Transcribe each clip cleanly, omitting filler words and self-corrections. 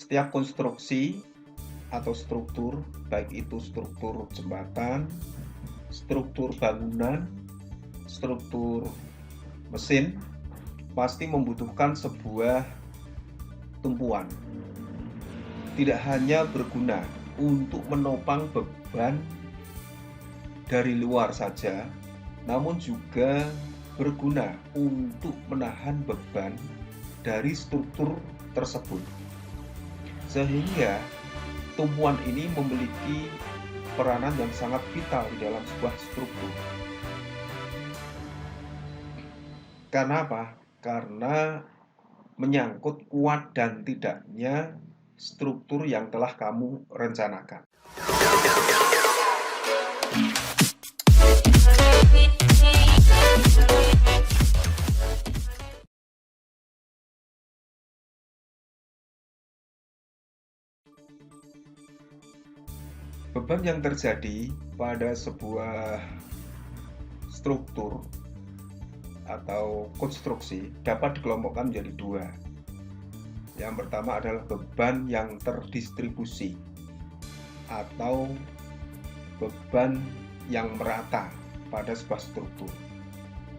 Setiap konstruksi atau struktur, baik itu struktur jembatan, struktur bangunan, struktur mesin, pasti membutuhkan sebuah tumpuan. Tidak hanya berguna untuk menopang beban dari luar saja, namun juga berguna untuk menahan beban dari struktur tersebut. Sehingga tumpuan ini memiliki peranan yang sangat vital di dalam sebuah struktur. Karena apa? Karena menyangkut kuat dan tidaknya struktur yang telah kamu rencanakan. Beban yang terjadi pada sebuah struktur atau konstruksi dapat dikelompokkan menjadi dua. Yang pertama adalah beban yang terdistribusi atau beban yang merata pada sebuah struktur.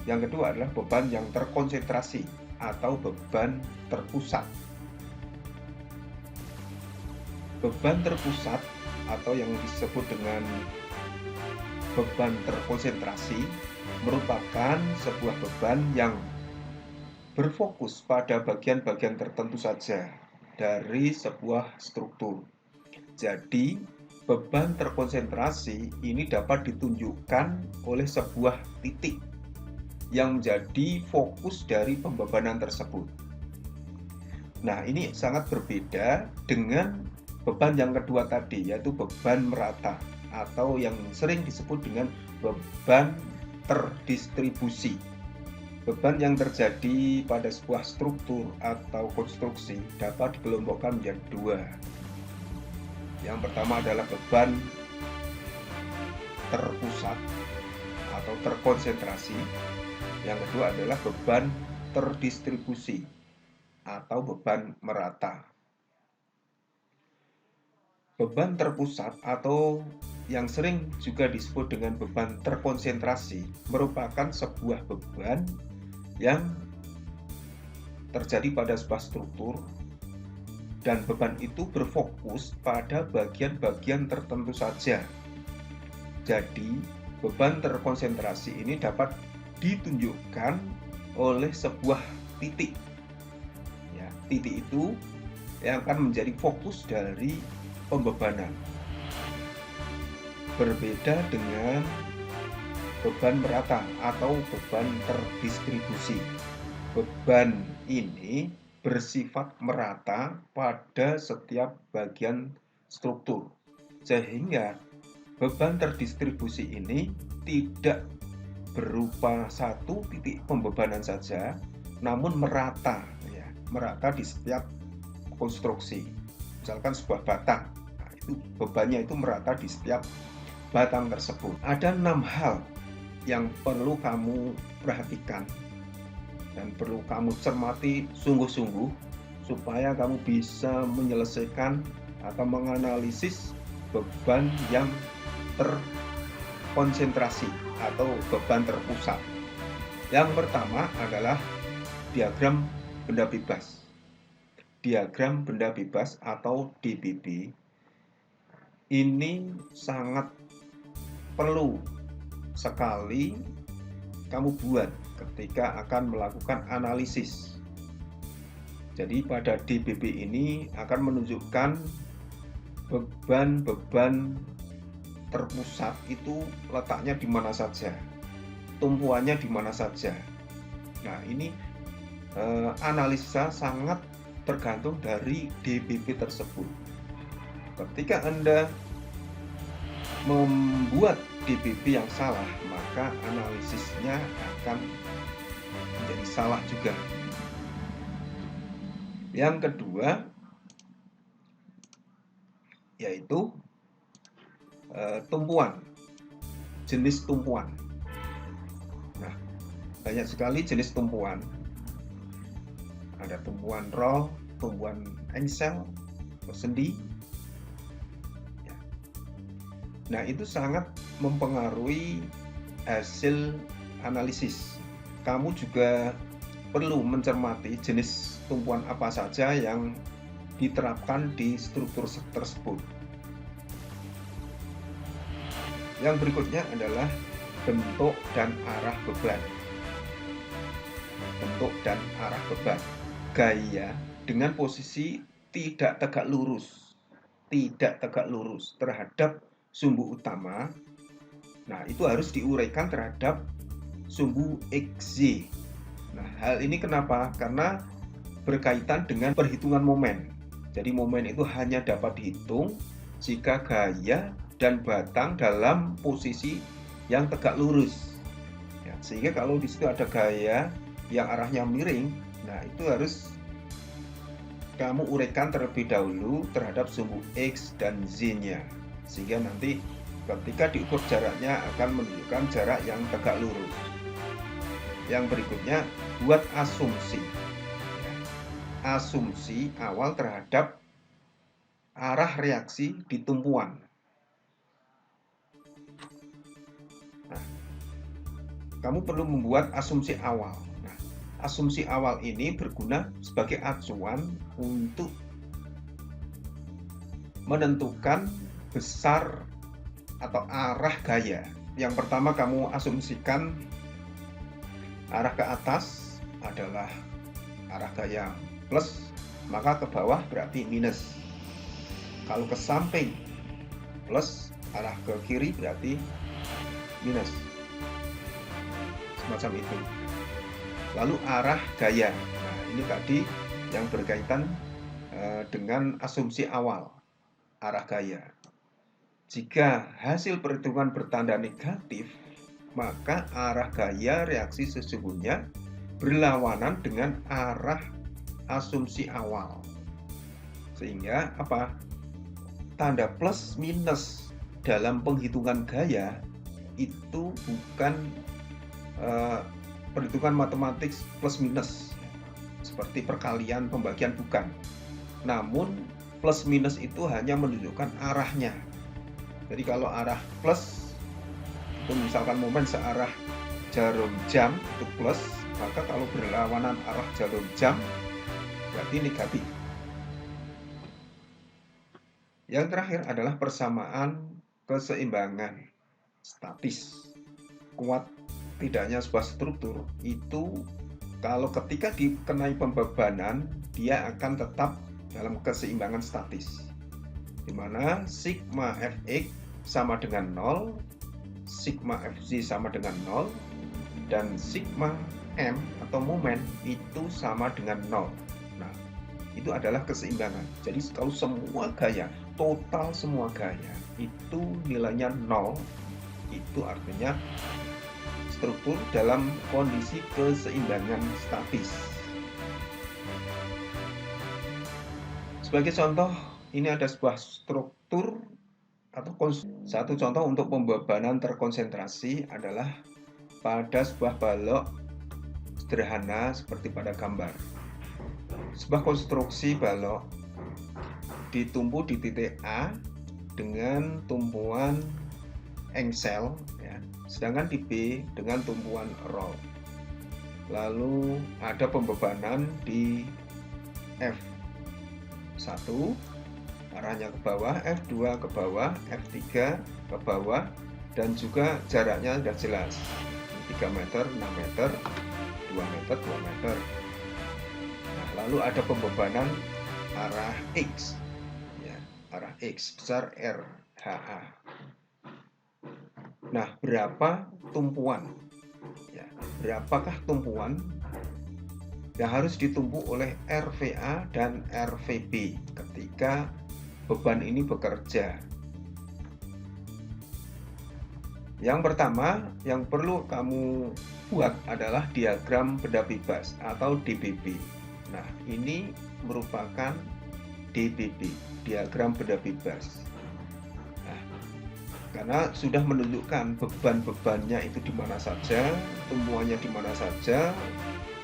Yang kedua adalah beban yang terkonsentrasi atau beban terpusat. Beban terpusat atau yang disebut dengan beban terkonsentrasi merupakan sebuah beban yang berfokus pada bagian-bagian tertentu saja dari sebuah struktur. Jadi, beban terkonsentrasi ini dapat ditunjukkan oleh sebuah titik yang menjadi fokus dari pembebanan tersebut. Nah, ini sangat berbeda dengan beban yang kedua tadi, yaitu beban merata atau yang sering disebut dengan beban terdistribusi. Beban yang terjadi pada sebuah struktur atau konstruksi dapat dikelompokkan menjadi dua. Yang pertama adalah beban terpusat atau terkonsentrasi. Yang kedua adalah beban terdistribusi atau beban merata. Beban terpusat atau yang sering juga disebut dengan beban terkonsentrasi merupakan sebuah beban yang terjadi pada sebuah struktur dan beban itu berfokus pada bagian-bagian tertentu saja. Jadi, beban terkonsentrasi ini dapat ditunjukkan oleh sebuah titik. Ya, titik itu yang akan menjadi fokus dari pembebanan. Berbeda dengan beban merata atau beban terdistribusi. Beban ini bersifat merata pada setiap bagian struktur. Sehingga beban terdistribusi ini tidak berupa satu titik pembebanan saja, namun merata, ya, merata di setiap konstruksi. Misalkan sebuah batang, nah, itu bebannya itu merata di setiap batang tersebut. Ada 6 hal yang perlu kamu perhatikan dan perlu kamu cermati sungguh-sungguh supaya kamu bisa menyelesaikan atau menganalisis beban yang terkonsentrasi atau beban terpusat. Yang pertama adalah diagram benda bebas. Diagram benda bebas atau DBB ini sangat perlu sekali kamu buat ketika akan melakukan analisis. Jadi pada DBB ini akan menunjukkan beban-beban terpusat itu letaknya di mana saja, tumpuannya di mana saja. Nah, ini analisa sangat tergantung dari DBB tersebut. Ketika Anda membuat DBB yang salah, maka analisisnya akan menjadi salah juga. Yang kedua yaitu tumpuan, jenis tumpuan. Nah, banyak sekali jenis tumpuan. Ada tumpuan roll, tumpuan engsel, sendi. Ya. Nah, itu sangat mempengaruhi hasil analisis. Kamu juga perlu mencermati jenis tumpuan apa saja yang diterapkan di struktur tersebut. Yang berikutnya adalah bentuk dan arah beban. Bentuk dan arah beban. Gaya dengan posisi tidak tegak lurus terhadap sumbu utama. Nah, itu harus diuraikan terhadap sumbu XY. Nah, hal ini kenapa? Karena berkaitan dengan perhitungan momen. Jadi momen itu hanya dapat dihitung jika gaya dan batang dalam posisi yang tegak lurus. Ya, sehingga kalau di situ ada gaya yang arahnya miring, nah itu harus kamu uraikan terlebih dahulu terhadap sumbu X dan Z-nya. Sehingga nanti ketika diukur jaraknya akan menunjukkan jarak yang tegak lurus. Yang berikutnya, buat asumsi. Asumsi awal terhadap arah reaksi di tumpuan. Nah, kamu perlu membuat asumsi awal. Nah, asumsi awal ini berguna sebagai acuan untuk menentukan besar atau arah gaya. Yang pertama, kamu asumsikan arah ke atas adalah arah gaya plus, maka ke bawah berarti minus. Kalau ke samping plus, arah ke kiri berarti minus. Semacam itu. Lalu arah gaya. Nah, ini tadi yang berkaitan dengan asumsi awal, arah gaya. Jika hasil perhitungan bertanda negatif, maka arah gaya reaksi sesungguhnya berlawanan dengan arah asumsi awal. Sehingga apa? Tanda plus minus dalam penghitungan gaya itu bukan perhitungan matematik plus minus seperti perkalian pembagian, bukan. Namun plus minus itu hanya menunjukkan arahnya. Jadi kalau arah plus itu misalkan momen searah jarum jam itu plus, maka kalau berlawanan arah jarum jam berarti negatif. Yang terakhir adalah persamaan keseimbangan statis. Kuat tidaknya sebuah struktur itu kalau ketika dikenai pembebanan, dia akan tetap dalam keseimbangan statis, di mana sigma Fx sama dengan 0, sigma Fz sama dengan 0, dan sigma M atau momen itu sama dengan 0. Nah, itu adalah keseimbangan. Jadi kalau semua gaya, total semua gaya itu nilainya 0, itu artinya struktur dalam kondisi keseimbangan statis. Sebagai contoh, ini ada sebuah struktur atau satu contoh untuk pembebanan terkonsentrasi adalah pada sebuah balok sederhana seperti pada gambar. Sebuah konstruksi balok ditumpu di titik A dengan tumpuan engsel, ya, sedangkan di B dengan tumpuan roll. Lalu ada pembebanan di F1 arahnya ke bawah, F2 ke bawah, F3 ke bawah, dan juga jaraknya sudah jelas, 3 meter, 6 meter, 2 meter, 2 meter. Nah, lalu ada pembebanan arah X, ya, arah X besar RHA. Nah, berapa tumpuan? Ya, berapakah tumpuan yang harus ditumpu oleh RVA dan RVB ketika beban ini bekerja? Yang pertama yang perlu kamu buat adalah diagram benda bebas atau DBB. Nah, ini merupakan DBB, diagram benda bebas. Nah, karena sudah menunjukkan beban-bebannya itu di mana saja, tumpuannya di mana saja,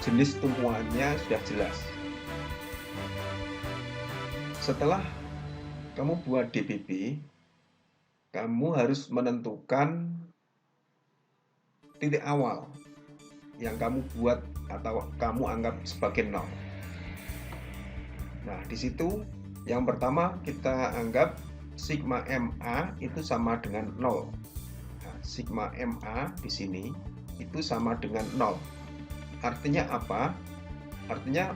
jenis tumpuannya sudah jelas. Setelah kamu buat DBB, kamu harus menentukan titik awal yang kamu buat atau kamu anggap sebagai nol. Nah, di situ yang pertama kita anggap sigma MA itu sama dengan 0. Nah, sigma MA di sini itu sama dengan 0. Artinya apa? Artinya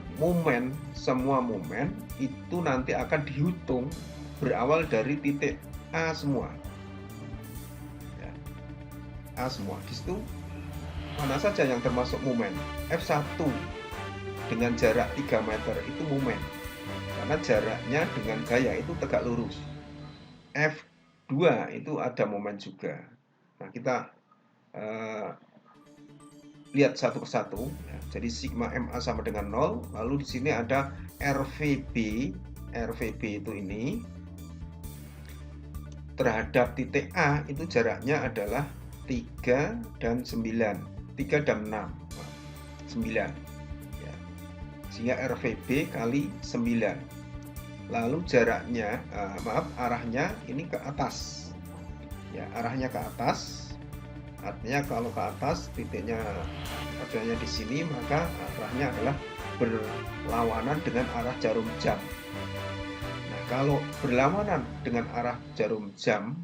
semua momen itu nanti akan dihitung berawal dari titik A semua. Ya, A semua. Di situ mana saja yang termasuk momen? F1 dengan jarak 3 meter itu momen. Karena jaraknya dengan gaya itu tegak lurus. F2 itu ada momen juga. Nah, kita lihat satu persatu. Ya. Jadi sigma MA sama dengan 0. Lalu di sini ada RVB. RVB itu ini terhadap titik A itu jaraknya adalah 3 dan 9. 3 dan 6. 9. Ya. Sehingga RVB kali 9. Lalu jaraknya, arahnya ini ke atas. Ya, arahnya ke atas. Artinya kalau ke atas titiknya adanya di sini, maka arahnya adalah berlawanan dengan arah jarum jam. Nah, kalau berlawanan dengan arah jarum jam,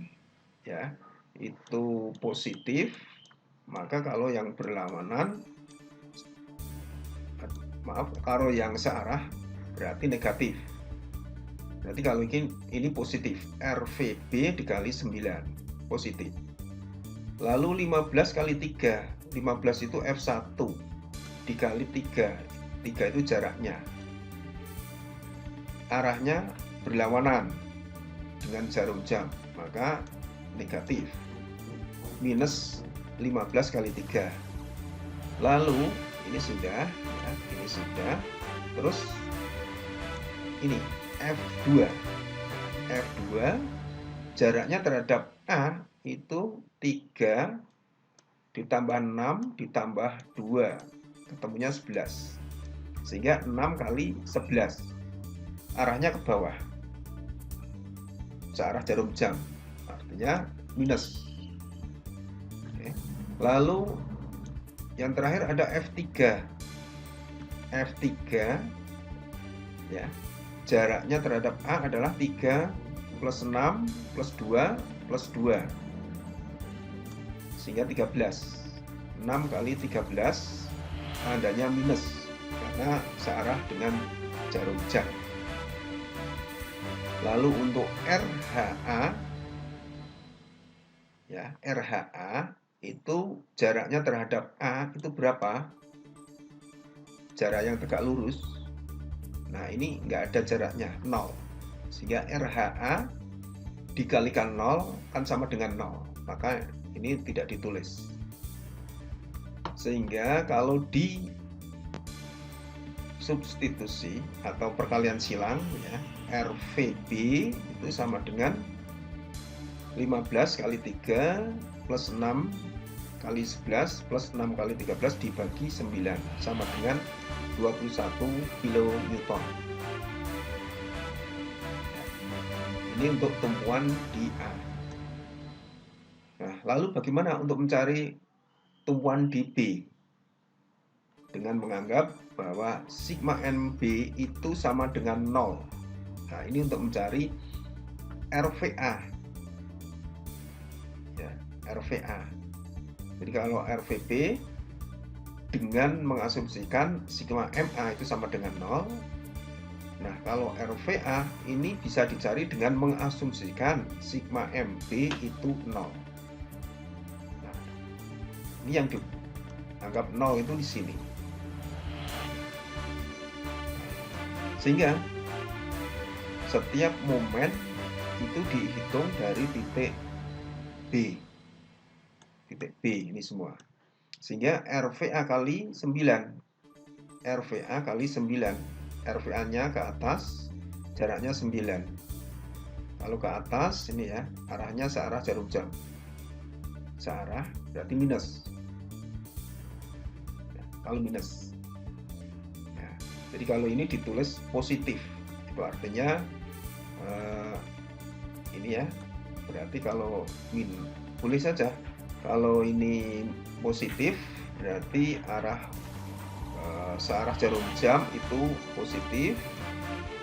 ya itu positif. Maka kalau yang berlawanan, kalau yang searah berarti negatif. Berarti kalau ini positif, RVB dikali 9 positif. Lalu 15 kali 3, 15 itu F1 dikali 3, 3 itu jaraknya. Arahnya berlawanan dengan jarum jam, maka negatif. Minus 15 kali 3. Lalu ini sudah, ya, ini sudah. Terus ini F2. F2 jaraknya terhadap A itu 3 ditambah 6 ditambah 2, ketemunya 11. Sehingga 6 kali 11. Arahnya ke bawah. Searah jarum jam. Artinya minus. Oke. Lalu yang terakhir ada F3. F3 ya. Jaraknya terhadap A adalah 3 plus 6 plus 2 plus 2. Sehingga 13. 6 kali 13 tandanya minus karena searah dengan jarum jam. Lalu untuk RHA, ya, RHA itu jaraknya terhadap A itu berapa? Jarak yang tegak lurus. Nah, ini nggak ada jaraknya, 0. Sehingga RHA dikalikan 0 kan sama dengan 0. Maka ini tidak ditulis. Sehingga kalau di substitusi atau perkalian silang, ya, RVB itu sama dengan 15 kali 3 plus 6 kali 11 plus 6 kali 13 dibagi 9 sama dengan 21 kN. Ini untuk tumpuan di A. Nah, lalu bagaimana untuk mencari tumpuan di B? Dengan menganggap bahwa sigma NB itu sama dengan 0. Nah, ini untuk mencari RVA. Ya, RVA. Jadi kalau RVB dengan mengasumsikan sigma MA itu sama dengan 0. Nah, kalau RVA ini bisa dicari dengan mengasumsikan sigma MB itu 0. Nah, ini yang dianggap 0 itu di sini. Sehingga setiap momen itu dihitung dari titik B. Titik B ini semua. Sehingga RVA kali 9. RVA kali 9. RVA-nya ke atas, jaraknya 9. Kalau ke atas ini ya, arahnya searah jarum jam. Searah berarti minus. Ya, kalau minus. Jadi kalau ini ditulis positif, itu artinya ini ya. Berarti kalau boleh saja kalau ini positif berarti searah jarum jam itu positif,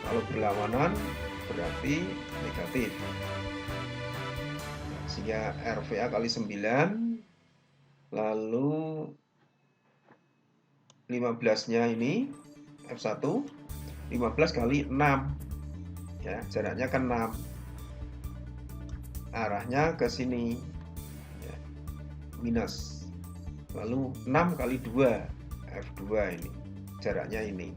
kalau berlawanan berarti negatif. Sehingga RVA kali 9, lalu 15-nya ini F1 15 kali 6 ya, jaraknya kan 6, arahnya ke sini ya, minus, lalu 6 kali 2 F2 ini, jaraknya ini,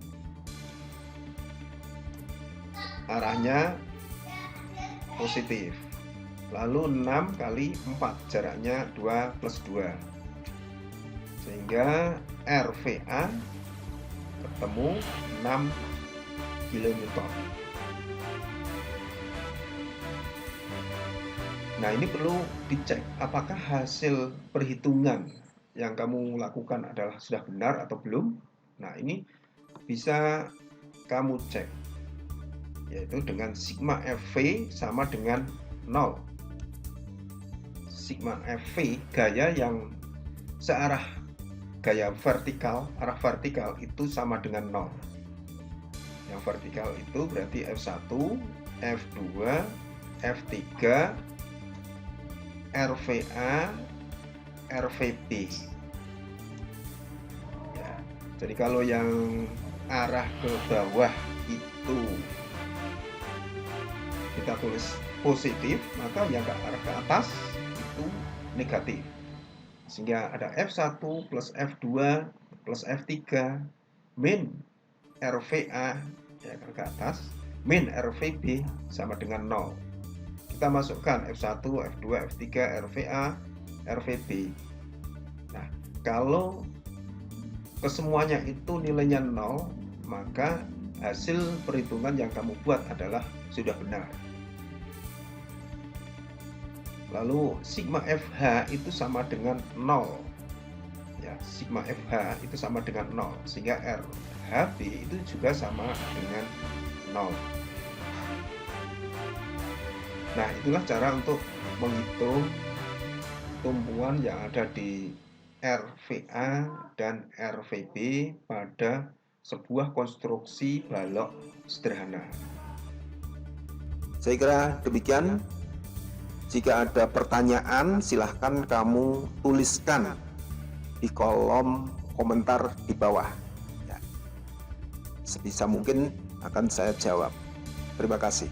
arahnya positif, lalu 6 kali 4, jaraknya 2 plus 2, sehingga RVA ketemu 6 kN. Nah, ini perlu dicek apakah hasil perhitungan yang kamu lakukan adalah sudah benar atau belum. Nah, ini bisa kamu cek, yaitu dengan sigma FV sama dengan 0. Sigma FV gaya yang searah, gaya vertikal, arah vertikal itu sama dengan 0. Yang vertikal itu berarti F1, F2, F3, RVA, RVB ya. Jadi kalau yang arah ke bawah itu kita tulis positif, maka yang ke arah ke atas itu negatif. Sehingga ada F1 plus F2 plus F3 min RVA ya ke atas min RVB sama dengan 0. Kita masukkan F1, F2, F3, RVA, RVB. Nah, kalau kesemuanya itu nilainya 0, maka hasil perhitungan yang kamu buat adalah sudah benar. Lalu sigma FH itu sama dengan 0. Ya, sigma FH itu sama dengan 0, sehingga RHB itu juga sama dengan 0. Nah, itulah cara untuk menghitung tumpuan yang ada di RVA dan RVB pada sebuah konstruksi balok sederhana. Saya kira demikian. Jika ada pertanyaan, silahkan kamu tuliskan di kolom komentar di bawah. Ya. Sebisa mungkin akan saya jawab. Terima kasih.